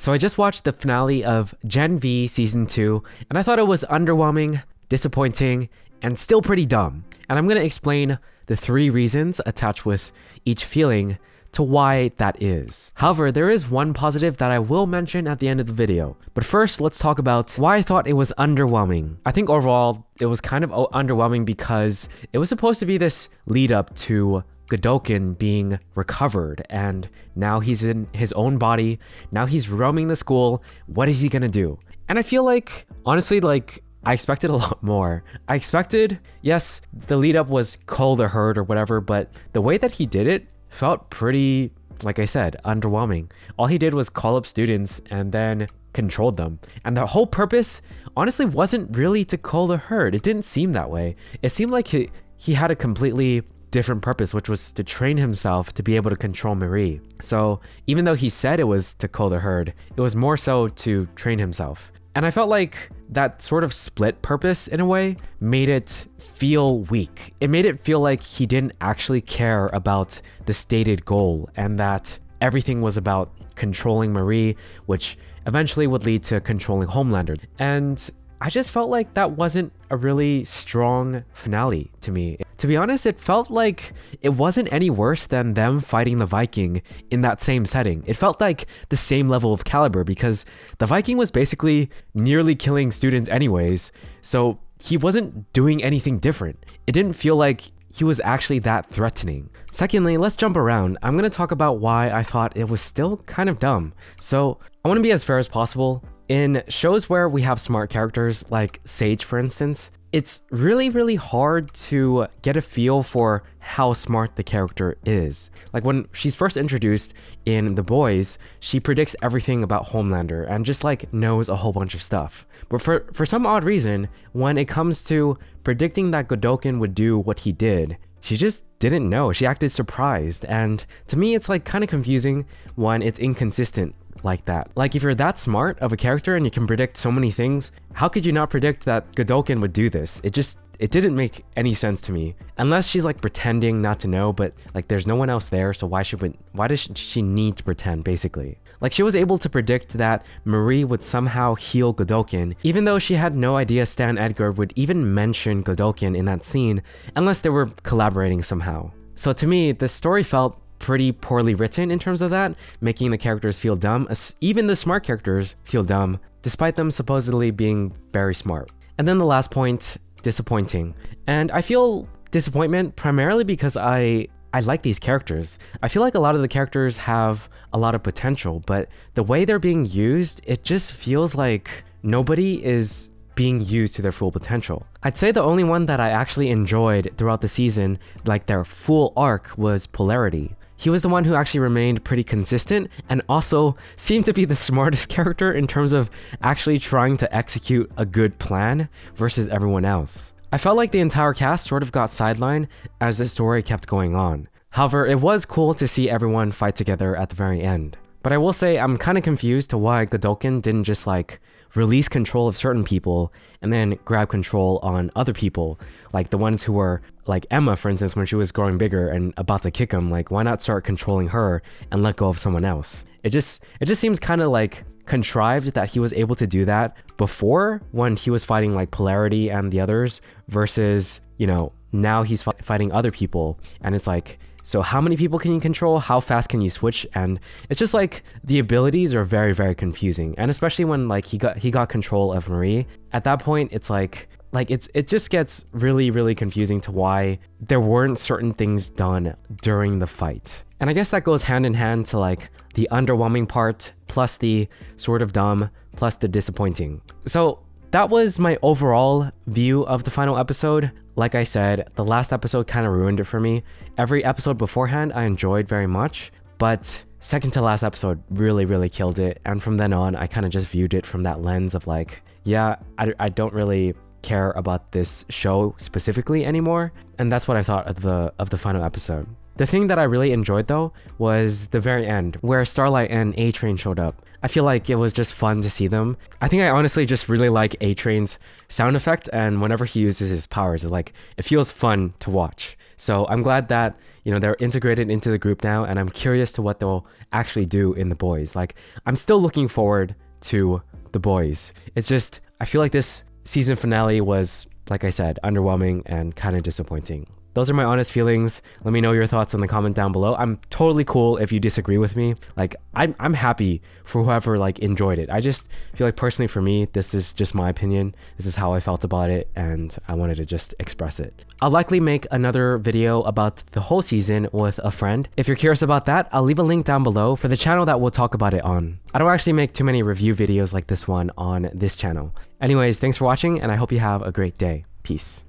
So I just watched the finale of Gen V Season 2, and I thought it was underwhelming, disappointing, and still pretty dumb. And I'm going to explain the 3 reasons attached with each feeling to why that is. However, there is one positive that I will mention at the end of the video. But first, let's talk about why I thought it was underwhelming. I think overall, it was kind of underwhelming because it was supposed to be this lead up to Godokin being recovered, and now he's in his own body. Now he's roaming the school. What is he gonna do? And I feel like, honestly, like, I expected a lot more. I expected, yes, the lead up was cold or hurt or whatever, but the way that he did it felt pretty, like I said, underwhelming. All he did was call up students and then controlled them. And the whole purpose, honestly, wasn't really to cold or hurt. It didn't seem that way. It seemed like he had a completely different purpose, which was to train himself to be able to control Marie. So even though he said it was to cold or herd, it was more so to train himself. And I felt like that sort of split purpose, in a way, made it feel weak. It made it feel like he didn't actually care about the stated goal, and that everything was about controlling Marie, which eventually would lead to controlling Homelander. And I just felt like that wasn't a really strong finale to me. To be honest, it felt like it wasn't any worse than them fighting the Viking in that same setting. It felt like the same level of caliber because the Viking was basically nearly killing students anyways, so he wasn't doing anything different. It didn't feel like he was actually that threatening. Secondly, let's jump around. I'm going to talk about why I thought it was still kind of dumb. So I want to be as fair as possible. In shows where we have smart characters, like Sage for instance, it's really hard to get a feel for how smart the character is. Like when she's first introduced in The Boys, she predicts everything about Homelander and just like knows a whole bunch of stuff. But for some odd reason, when it comes to predicting that Godokin would do what he did, she just didn't know. She acted surprised. And to me, it's like kind of confusing when it's inconsistent like that. Like if you're that smart of a character and you can predict so many things, how could you not predict that Godokin would do this? It didn't make any sense to me. Unless she's like pretending not to know, but like there's no one else there, so why does she need to pretend, basically? Like she was able to predict that Marie would somehow heal Godokin, even though she had no idea Stan Edgar would even mention Godokin in that scene, unless they were collaborating somehow. So to me, the story felt pretty poorly written in terms of that, making the characters feel dumb, even the smart characters feel dumb, despite them supposedly being very smart. And then the last point, disappointing. And I feel disappointment primarily because I like these characters. I feel like a lot of the characters have a lot of potential, but the way they're being used, it just feels like nobody is being used to their full potential. I'd say the only one that I actually enjoyed throughout the season, like their full arc, was Polarity. He was the one who actually remained pretty consistent and also seemed to be the smartest character in terms of actually trying to execute a good plan versus everyone else. I felt like the entire cast sort of got sidelined as the story kept going on. However, it was cool to see everyone fight together at the very end. But I will say I'm kind of confused to why Godokin didn't just like release control of certain people and then grab control on other people, like the ones who were like Emma, for instance, when she was growing bigger and about to kick him. Like, why not start controlling her and let go of someone else? It just seems kind of like contrived that he was able to do that before, when he was fighting like Polarity and the others, versus, you know, now he's fighting other people, and it's like, so how many people can you control? How fast can you switch? And it's just like the abilities are very confusing. And especially when like he got control of Marie, at that point it's like it just gets really confusing to why there weren't certain things done during the fight. And I guess that goes hand in hand to like the underwhelming part plus the sort of dumb plus the disappointing. So that was my overall view of the final episode. Like I said, the last episode kind of ruined it for me. Every episode beforehand I enjoyed very much, but second to last episode really killed it. And from then on, I kind of just viewed it from that lens of like, yeah, I don't really care about this show specifically anymore. And that's what I thought of the final episode. The thing that I really enjoyed though was the very end, where Starlight and A-Train showed up. I feel like it was just fun to see them. I think I honestly just really like A-Train's sound effect, and whenever he uses his powers, it feels fun to watch. So I'm glad that, they're integrated into the group now, and I'm curious to what they'll actually do in the boys. Like, I'm still looking forward to the boys. It's just, I feel like this season finale was, like I said, underwhelming and kind of disappointing. Those are my honest feelings. Let me know your thoughts in the comment down below. I'm totally cool if you disagree with me. Like, I'm happy for whoever enjoyed it. I just feel like personally for me, this is just my opinion. This is how I felt about it, and I wanted to just express it. I'll likely make another video about the whole season with a friend. If you're curious about that, I'll leave a link down below for the channel that we'll talk about it on. I don't actually make too many review videos like this one on this channel. Anyways, thanks for watching, and I hope you have a great day. Peace.